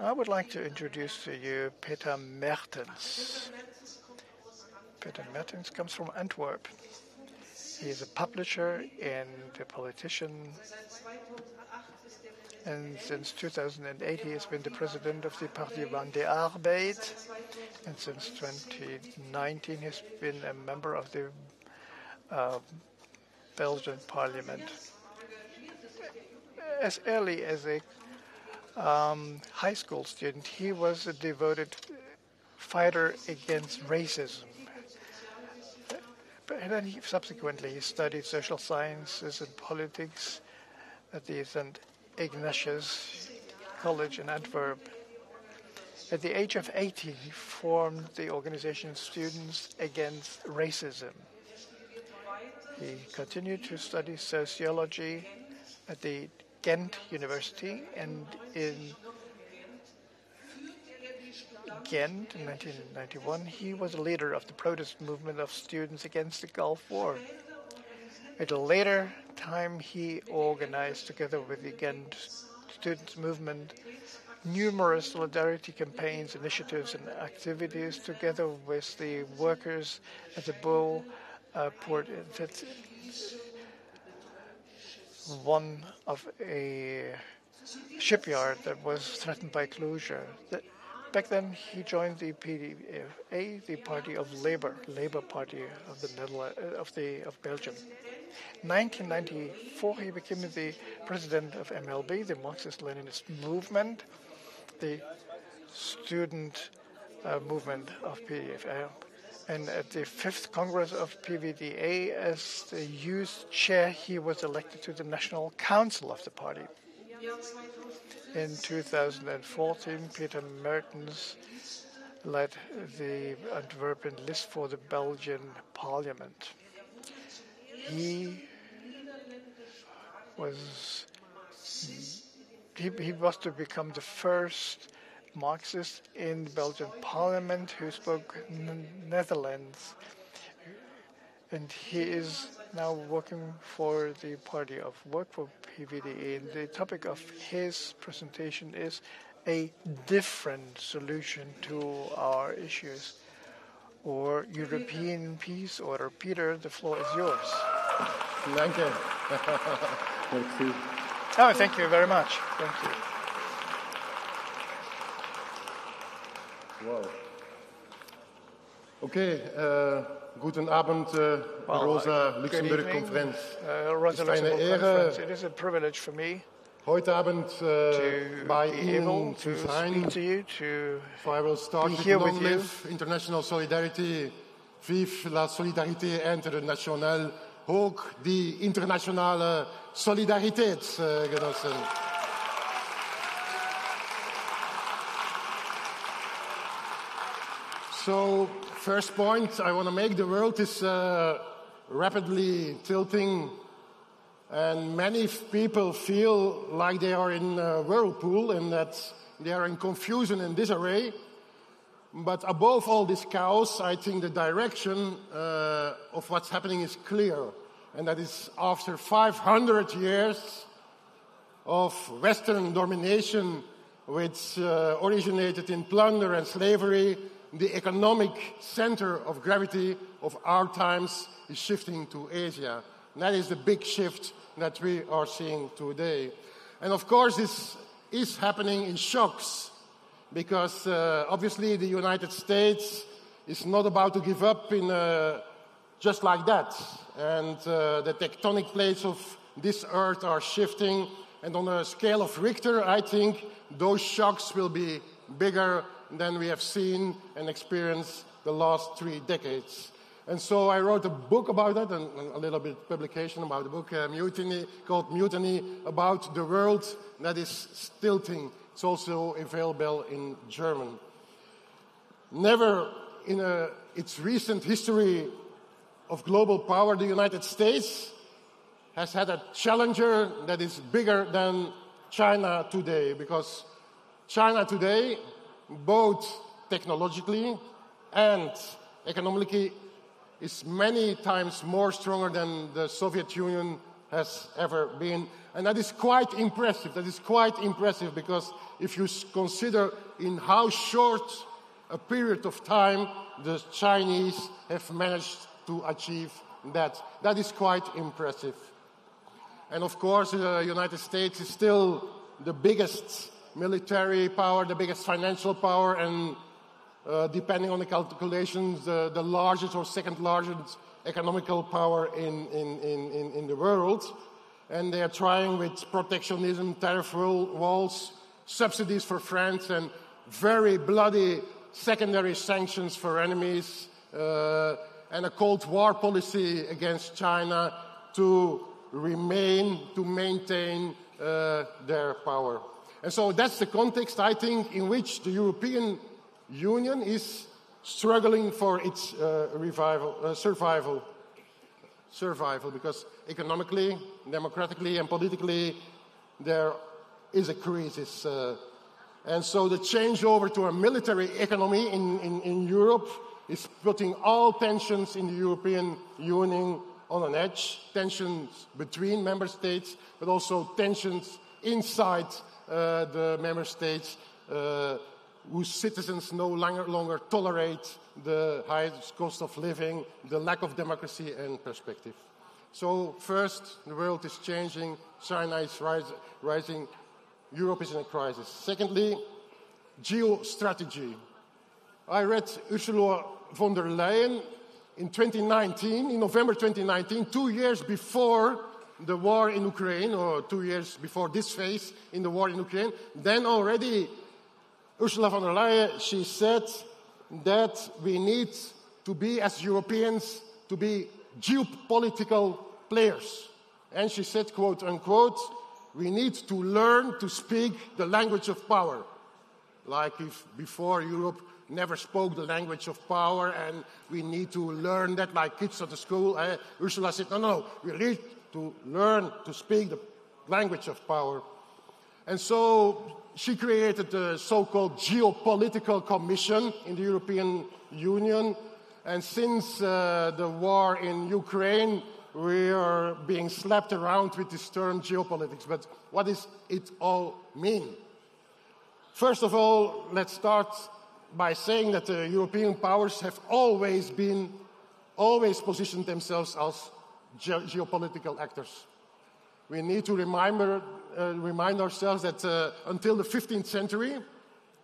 I would like to introduce to you Peter Mertens. Peter Mertens comes from Antwerp. He is a publisher and a politician, and since 2008 he has been the president of the Party van de Arbeid, and since 2019 he has been a member of the Belgian Parliament. As early as a high school student, he was a devoted fighter against racism. And then subsequently he studied social sciences and politics at the St. Ignatius College in Antwerp. At the age of 18, he formed the organization Students Against Racism. He continued to study sociology at the Ghent University, and in Ghent in 1991 he was a leader of the protest movement of students against the Gulf War. At a later time he organized, together with the Ghent students movement, numerous solidarity campaigns, initiatives and activities together with the workers at the Bow port. One of a shipyard that was threatened by closure. Back then, he joined the PVDA, the Party of Labor, Labour Party of the Netherlands, of Belgium. In 1994, he became the president of MLB, the Marxist-Leninist movement, the student movement of PVDA. And at the 5th Congress of PVDA, as the youth chair, he was elected to the National Council of the party. In 2014, Peter Mertens led the Antwerpen list for the Belgian Parliament. He was to become the first Marxist in the Belgian Parliament who spoke Netherlands, and he is now working for the Party of Work for PVDA. And the topic of his presentation is a different solution to our issues, or European peace order. Peter, the floor is yours. Thank you. Oh, thank you very much. Thank you. Wow. Okay, guten Abend, Rosa Luxemburg Conference. Rosa Luxemburg Conference. It is a privilege for me heute Abend bei Ihnen to zu sein. speak to you, to So I will start be with here long with you. live international solidarity. Vive la solidarité internationale. Hoog die internationale solidariteit, genossen. So, first point I want to make, the world is rapidly tilting, and many people feel like they are in a whirlpool and that they are in confusion and disarray. But above all this chaos, I think the direction of what's happening is clear, and that is after 500 years of Western domination, which originated in plunder and slavery, the economic center of gravity of our times is shifting to Asia. And that is the big shift that we are seeing today. And of course, this is happening in shocks, because obviously the United States is not about to give up in just like that. And the tectonic plates of this earth are shifting. And on a scale of Richter, I think those shocks will be bigger than we have seen and experienced the last 3 decades. And so I wrote a book about that, and a little bit publication about the book, Mutiny, called Mutiny, about the world that is tilting. It's also available in German. Never in its recent history of global power, the United States has had a challenger that is bigger than China today, because China today, both technologically and economically, is many times more stronger than the Soviet Union has ever been. And that is quite impressive. That is quite impressive because if you consider in how short a period of time the Chinese have managed to achieve that. That is quite impressive. And of course, the United States is still the biggest military power, the biggest financial power, and depending on the calculations, the largest or second largest economical power in the world. And they are trying with protectionism, tariff walls, subsidies for France, and very bloody secondary sanctions for enemies, and a Cold War policy against China to maintain their power. And so that's the context, I think, in which the European Union is struggling for its survival, because economically, democratically, and politically, there is a crisis. And so the changeover to a military economy in Europe is putting all tensions in the European Union on an edge, tensions between member states, but also tensions inside the member states whose citizens no longer tolerate the highest cost of living, the lack of democracy and perspective. So first, the world is changing, China is rising, Europe is in a crisis. Secondly, geostrategy. I read Ursula von der Leyen in 2019, in November 2019, 2 years before the war in Ukraine, or 2 years before this phase in the war in Ukraine. Then already Ursula von der Leyen, she said that we need to be, as Europeans, to be geopolitical players. And she said, quote unquote, we need to learn to speak the language of power. Like if before Europe never spoke the language of power and we need to learn that like kids at the school. Ursula said, no, we need to learn to speak the language of power. And so she created the so-called Geopolitical Commission in the European Union. And since the war in Ukraine, we are being slapped around with this term geopolitics. But what does it all mean? First of all, let's start by saying that the European powers have always positioned themselves as geopolitical actors. We need to remind ourselves that until the 15th century,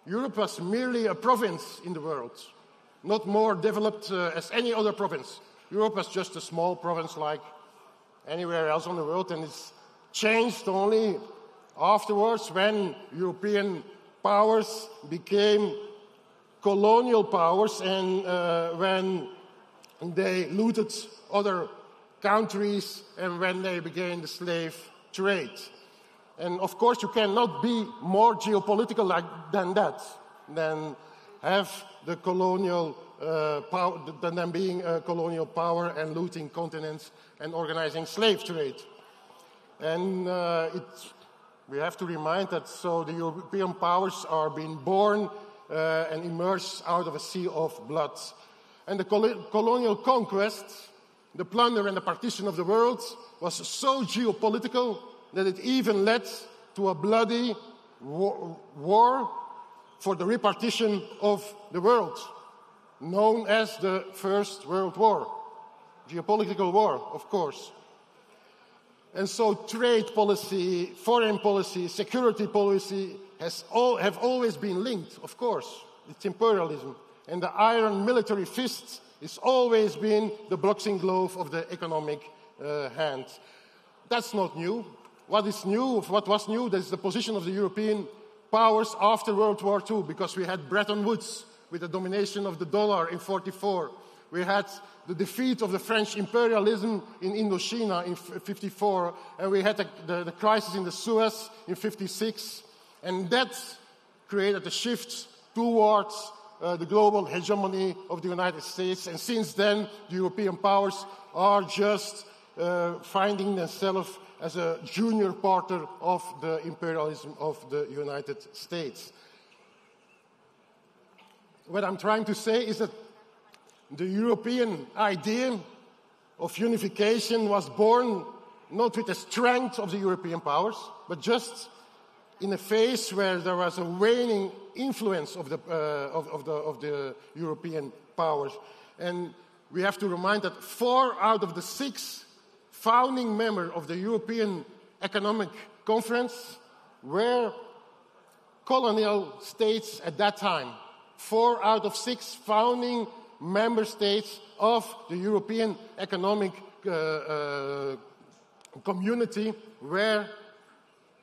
Europe was merely a province in the world, not more developed as any other province. Europe was just a small province like anywhere else on the world, and it's changed only afterwards when European powers became colonial powers and when they looted other countries and when they began the slave trade. And of course, you cannot be more geopolitical than that, than have the colonial power, than being a colonial power and looting continents and organizing slave trade. And we have to remind that so the European powers are being born and emerged out of a sea of blood. And the colonial conquest, the plunder and the partition of the world was so geopolitical that it even led to a bloody war for the repartition of the world, known as the First World War. Geopolitical war, of course. And so trade policy, foreign policy, security policy have always been linked, of course. It's imperialism. And the iron military fist has always been the boxing glove of the economic hand. That's not new. What was new, that's the position of the European powers after World War II, because we had Bretton Woods with the domination of the dollar in 1944. We had the defeat of the French imperialism in Indochina in 1954, and we had the crisis in the Suez in 1956, and that created a shift towards the global hegemony of the United States. And since then, the European powers are just finding themselves as a junior partner of the imperialism of the United States. What I'm trying to say is that the European idea of unification was born not with the strength of the European powers, but just in a phase where there was a waning influence of the European powers. And we have to remind that 4 out of the 6 founding members of the European Economic Conference were colonial states at that time. 4 out of 6 founding member states of the European Economic Community were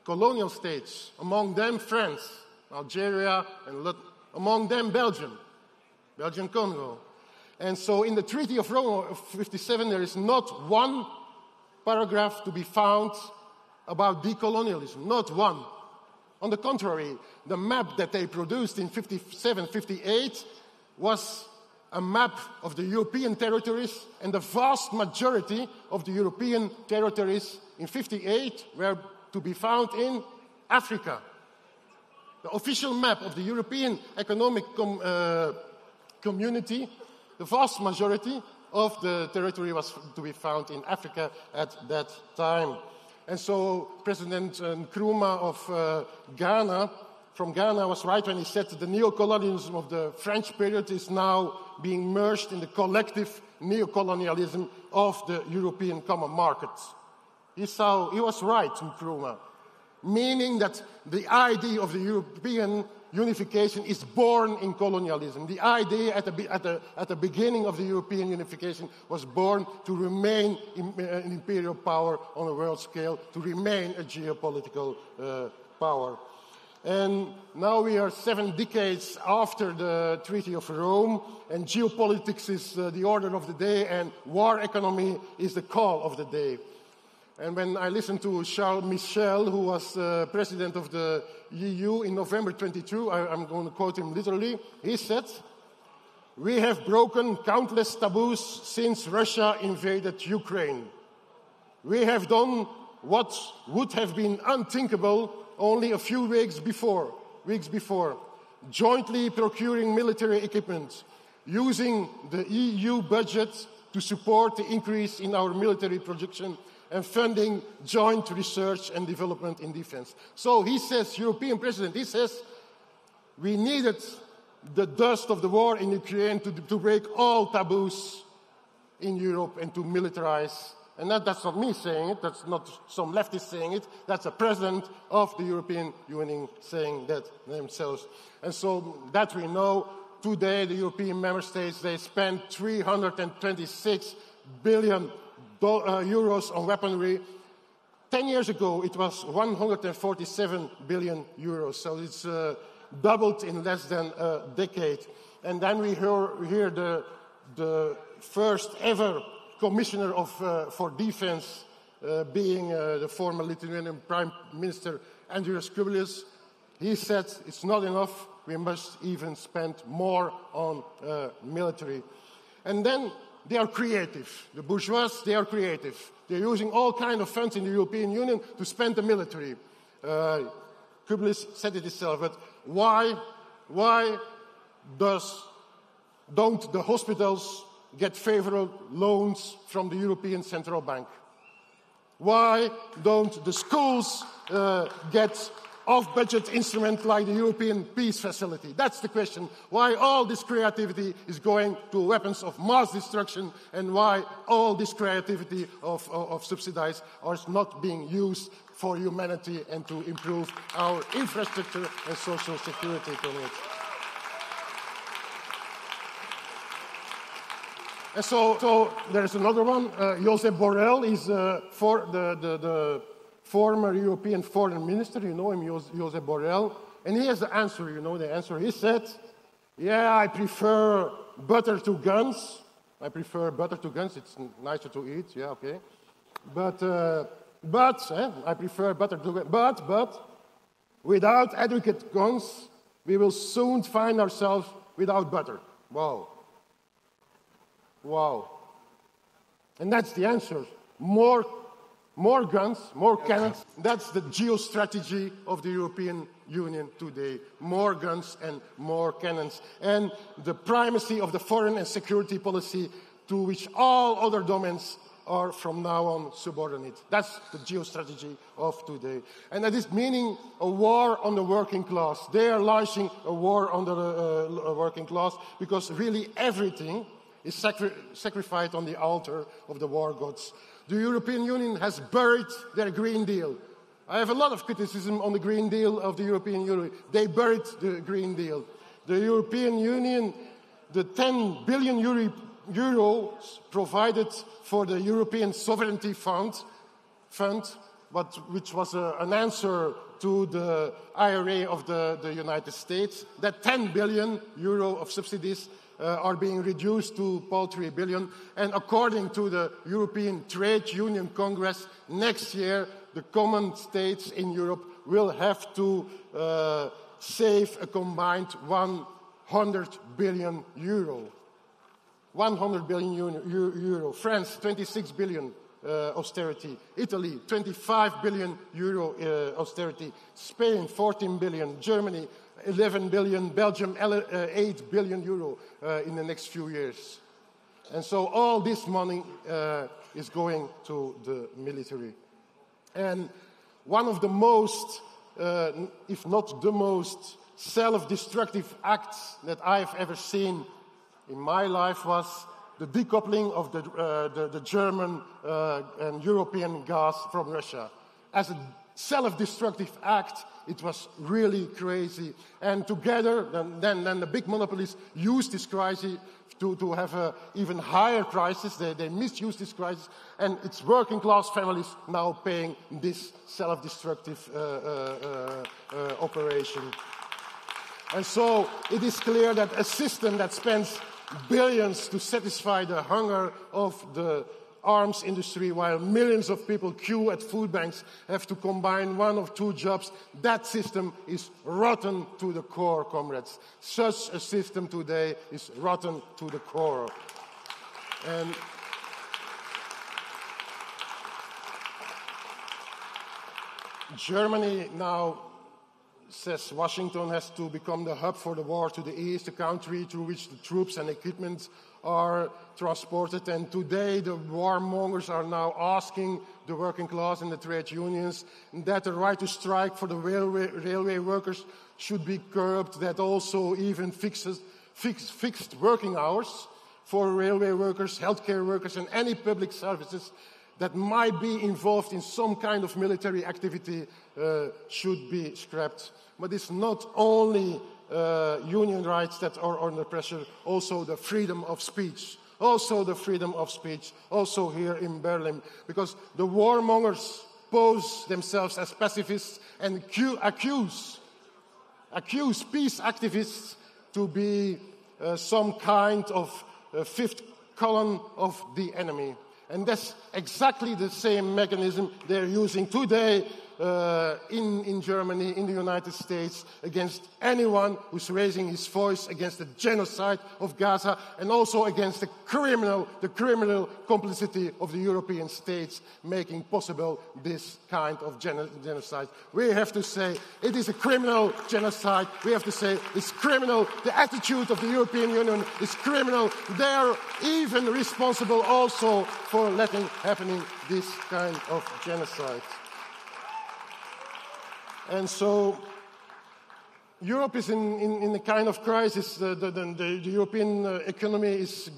colonial states, among them France, Algeria, and among them Belgium, Belgian Congo. And so in the Treaty of Rome of 1957, there is not one paragraph to be found about decolonialism, not one. On the contrary, the map that they produced in 1957-1958 was a map of the European territories, and the vast majority of the European territories in 1958 were to be found in Africa. The official map of the European Economic Community, the vast majority of the territory was to be found in Africa at that time. And so President Nkrumah of Ghana, from Ghana, was right when he said that the neo-colonialism of the French period is now being merged in the collective neo-colonialism of the European common market. He was right, Nkrumah, meaning that the idea of the European unification is born in colonialism. The idea at the beginning of the European unification was born to remain an imperial power on a world scale, to remain a geopolitical power. And now we are 7 decades after the Treaty of Rome, and geopolitics is the order of the day, and war economy is the call of the day. And when I listened to Charles Michel, who was president of the EU in November 22, I'm going to quote him literally, he said, "We have broken countless taboos since Russia invaded Ukraine. We have done what would have been unthinkable only a few weeks before, jointly procuring military equipment, using the EU budget to support the increase in our military production, and funding joint research and development in defense." So he says, European president, he says, we needed the dust of the war in Ukraine to break all taboos in Europe and to militarize. And that's not me saying it, that's not some leftist saying it, that's the president of the European Union saying that themselves. And so that we know, today the European member states, they spend 326 billion euros on weaponry. 10 years ago, it was 147 billion euros. So it's doubled in less than a decade. And then we hear the first ever commissioner for defense being the former Lithuanian Prime Minister Andrius Kubilius. He said it's not enough. We must even spend more on military. And then they are creative. The bourgeois, they are creative. They're using all kinds of funds in the European Union to spend the military. Kubilius said it himself, but why don't the hospitals get favorable loans from the European Central Bank? Why don't the schools get off-budget instrument like the European Peace Facility? That's the question. Why all this creativity is going to weapons of mass destruction, and why all this creativity of subsidies are not being used for humanity and to improve our infrastructure and social security economy. And so there's another one. Josep Borrell is for the former European foreign minister, you know him, Josep Borrell, and he has the answer, you know the answer. He said, yeah, I prefer butter to guns. I prefer butter to guns, it's nicer to eat, yeah, okay. But I prefer butter to guns. But without adequate guns, we will soon find ourselves without butter. Wow. And that's the answer. More guns, more cannons. That's the geostrategy of the European Union today. More guns and more cannons. And the primacy of the foreign and security policy to which all other domains are from now on subordinate. That's the geostrategy of today. And that is meaning a war on the working class. They are launching a war on the working class because really everything is sacrificed on the altar of the war gods. The European Union has buried their Green Deal. I have a lot of criticism on the Green Deal of the European Union. They buried the Green Deal. The European Union, the 10 billion euros provided for the European Sovereignty Fund, which was an answer to the IRA of the United States, that 10 billion euro of subsidies are being reduced to paltry billion. And according to the European Trade Union Congress, next year the common states in Europe will have to save a combined 100 billion euro. 100 billion euro. France, 26 billion austerity. Italy, 25 billion euro austerity. Spain, 14 billion. Germany, 11 billion. Belgium, 8 billion euro in the next few years. And so all this money is going to the military. And one of the most, if not the most, self-destructive acts that I've ever seen in my life was the decoupling of the German and European gas from Russia. As a self-destructive act, it was really crazy. And together, then the big monopolies used this crisis to have even higher prices. They misuse this crisis, and it's working class families now paying this self-destructive operation. And so it is clear that a system that spends billions to satisfy the hunger of the arms industry while millions of people queue at food banks have to combine one or two jobs, that system is rotten to the core, comrades. Such a system today is rotten to the core. And Germany now says Washington has to become the hub for the war to the east, the country through which the troops and equipment are transported. And today the warmongers are now asking the working class and the trade unions that the right to strike for the railway workers should be curbed, that also even fixed working hours for railway workers, healthcare workers, and any public services that might be involved in some kind of military activity should be scrapped. But it's not only union rights that are under pressure, also the freedom of speech. Also the freedom of speech, also here in Berlin. Because the warmongers pose themselves as pacifists and accuse peace activists to be some kind of fifth column of the enemy. And that's exactly the same mechanism they're using today in Germany, in the United States, against anyone who's raising his voice against the genocide of Gaza and also against the criminal complicity of the European states making possible this kind of genocide. We have to say it is a criminal genocide. We have to say it's criminal. The attitude of the European Union is criminal. They're even responsible also for letting happening this kind of genocide. And so Europe is in a kind of crisis. The European economy is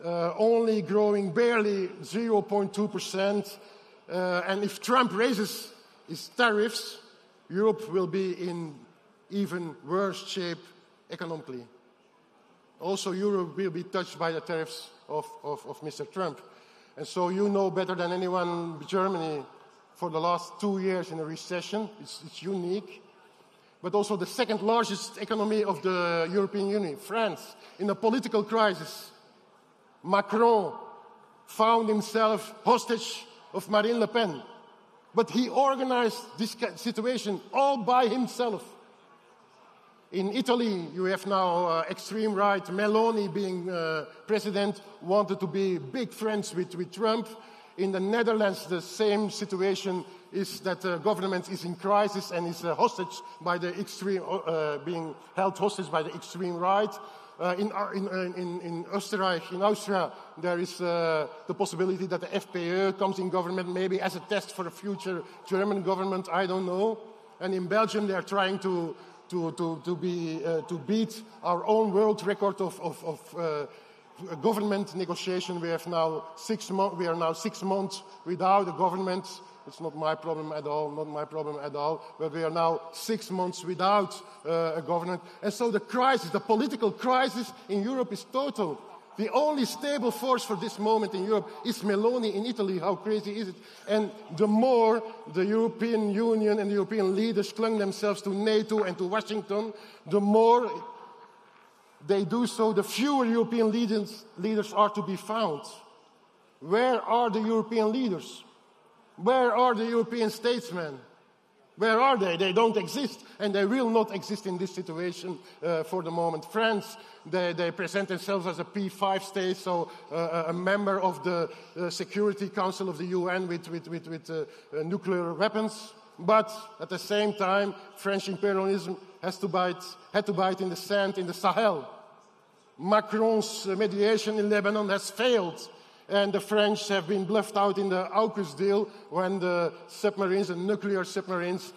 only growing barely 0.2%. And if Trump raises his tariffs, Europe will be in even worse shape economically. Also, Europe will be touched by the tariffs of Mr. Trump. And so you know better than anyone, Germany, for the last 2 years in a recession. It's unique. But also the second largest economy of the European Union, France, in a political crisis. Macron found himself hostage of Marine Le Pen. But he organized this situation all by himself. In Italy, you have now extreme right, Meloni being president, wanted to be big friends with Trump. In the Netherlands, the same situation is that the government is in crisis and is hostage by the extreme, being held hostage by the extreme right. In Austria, there is the possibility that the FPÖ comes in government, maybe as a test for a future German government, I don't know. And in Belgium, they are trying to beat our own world record of government negotiation. We are now 6 months without a government. It's not my problem at all, but we are now 6 months without a government. And so the crisis, the political crisis in Europe is total. The only stable force for this moment in Europe is Meloni in Italy. How crazy is it? And the more the European Union and the European leaders clung themselves to NATO and to Washington, the more they do so, the fewer European leaders are to be found. Where are the European leaders? Where are the European statesmen? Where are they? They don't exist, and they will not exist in this situation for the moment. France, they present themselves as a P5 state, so a member of the Security Council of the UN with nuclear weapons. But at the same time, French imperialism had to bite in the sand in the Sahel. Macron's mediation in Lebanon has failed. And the French have been bluffed out in the AUKUS deal when the submarines, the nuclear submarines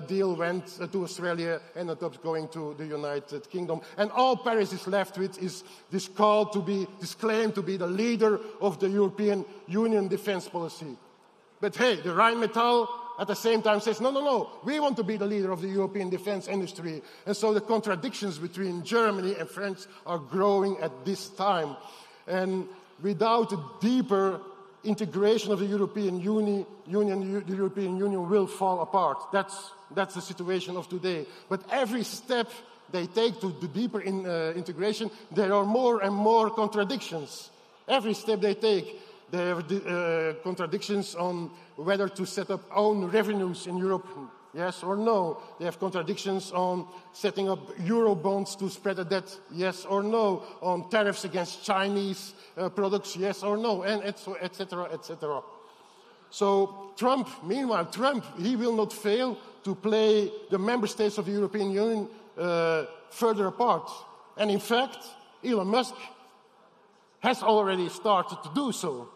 deal went to Australia and ended up going to the United Kingdom. And all Paris is left with is this claim to be the leader of the European Union defense policy. But hey, the Rheinmetall at the same time says, no, we want to be the leader of the European defense industry. And so the contradictions between Germany and France are growing at this time. And without a deeper integration of the European Union, the European Union will fall apart. That's the situation of today. But every step they take to the deeper integration, there are more and more contradictions. Every step they take, there are contradictions on whether to set up own revenues in Europe, yes or no. They have contradictions on setting up euro bonds to spread the debt, yes or no. On tariffs against Chinese products, yes or no, and et cetera, et cetera. So meanwhile, Trump, he will not fail to play the member states of the European Union further apart. And in fact, Elon Musk has already started to do so.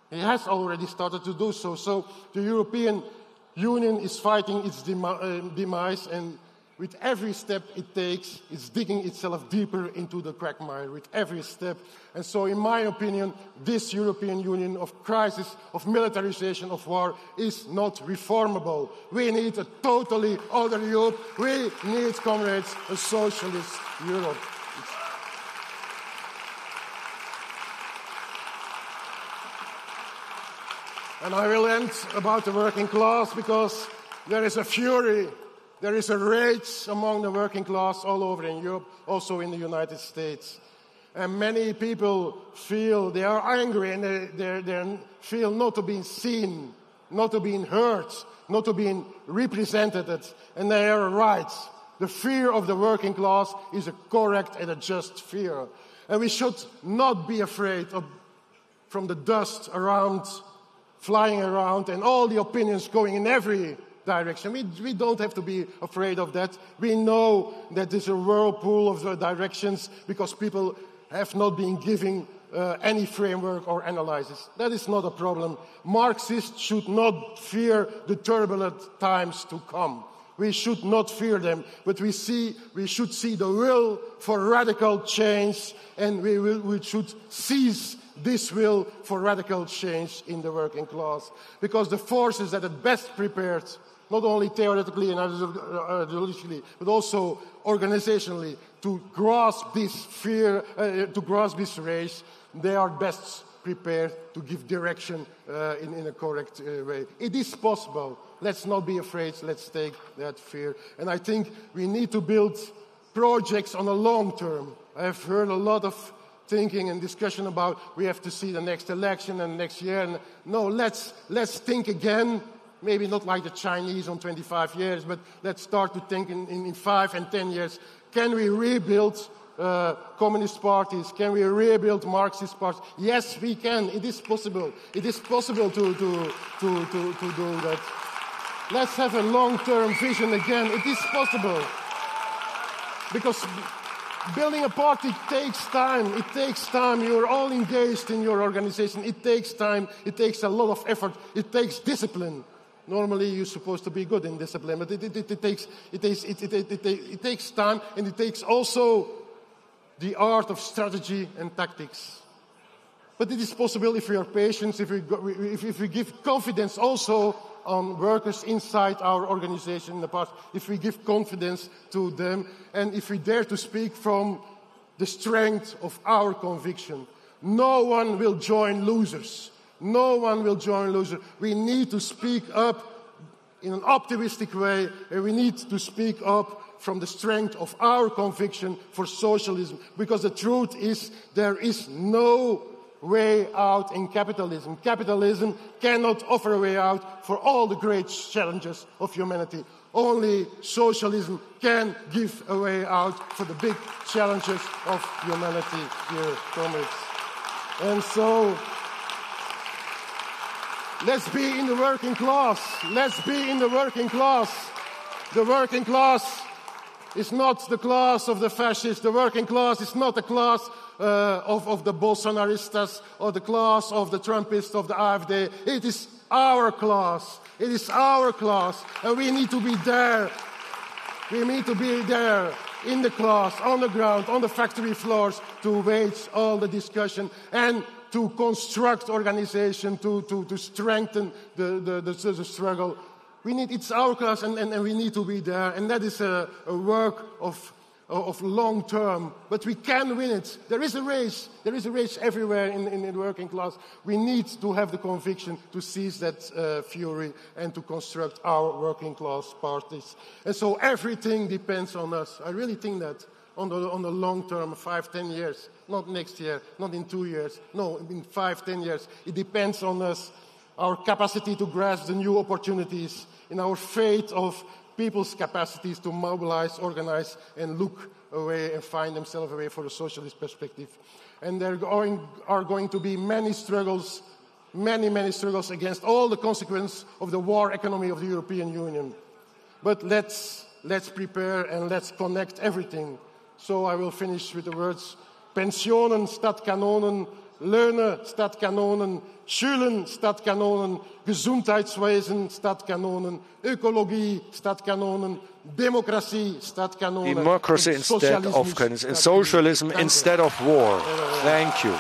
He has already started to do so. So the European Union is fighting its demise, and with every step it takes, it's digging itself deeper into the quagmire with every step. And so, in my opinion, this European Union of crisis, of militarization, of war, is not reformable. We need a totally other Europe. We need, comrades, a socialist Europe. And I will end about the working class, because there is a fury, there is a rage among the working class all over in Europe, also in the United States. And many people feel they are angry, and they feel not to be seen, not to be heard, not to be represented. And they are right. The fear of the working class is a correct and a just fear. And we should not be afraid from the dust flying around and all the opinions going in every direction. We don't have to be afraid of that. We know that there's a whirlpool of the directions because people have not been giving any framework or analysis. That is not a problem. Marxists should not fear the turbulent times to come. We should not fear them, but we should see the will for radical change, and we should seize this will for radical change in the working class. Because the forces that are best prepared, not only theoretically and ideologically, but also organizationally, to grasp this fear, to grasp this race, they are best prepared to give direction in a correct way. It is possible. Let's not be afraid. Let's take that fear. And I think we need to build projects on a long term. I've heard a lot of thinking and discussion about we have to see the next election and next year. And no, let's think again. Maybe not like the Chinese on 25 years, but let's start to think in 5 and 10 years. Can we rebuild communist parties? Can we rebuild Marxist parties? Yes, we can. It is possible. It is possible to do that. Let's have a long-term vision again. It is possible. Because Building a party takes time. It takes time. You're all engaged in your organization. It takes time. It takes a lot of effort. It takes discipline. Normally, you're supposed to be good in discipline, but it takes time, and it takes also the art of strategy and tactics. But it is possible if we are patient, if we give confidence also on workers inside our organization in the past, if we give confidence to them, and if we dare to speak from the strength of our conviction. No one will join losers. No one will join losers. We need to speak up in an optimistic way, and we need to speak up from the strength of our conviction for socialism, because the truth is there is no way out in capitalism. Capitalism cannot offer a way out for all the great challenges of humanity. Only socialism can give a way out for the big challenges of humanity, dear comrades. And so, let's be in the working class. Let's be in the working class. The working class is not the class of the fascists. The working class is not the class of the Bolsonaristas or the class of the Trumpists of the AfD. It is our class. It is our class. And we need to be there. We need to be there in the class, on the ground, on the factory floors to wage all the discussion and to construct organization, to strengthen the struggle. It's our class, and we need to be there. And that is a work of long term. But we can win it. There is a race. There is a race everywhere in the working class. We need to have the conviction to seize that fury and to construct our working class parties. And so everything depends on us. I really think that on the long term, 5-10 years. Not next year, not in 2 years. No, in 5-10 years. It depends on us, our capacity to grasp the new opportunities, in our faith of people's capacities to mobilize, organize, and look away and find themselves a way for a socialist perspective. And there are going to be many struggles, many struggles against all the consequences of the war economy of the European Union. But let's prepare and let's connect everything. So I will finish with the words: Pensionen statt Kanonen, Löhne statt Kanonen, Schulen statt Kanonen, Gesundheitswesen statt Kanonen, Ökologie statt Kanonen, Democracy statt Kanonen. Democracy instead of cannons, and socialism instead of war. Thank you.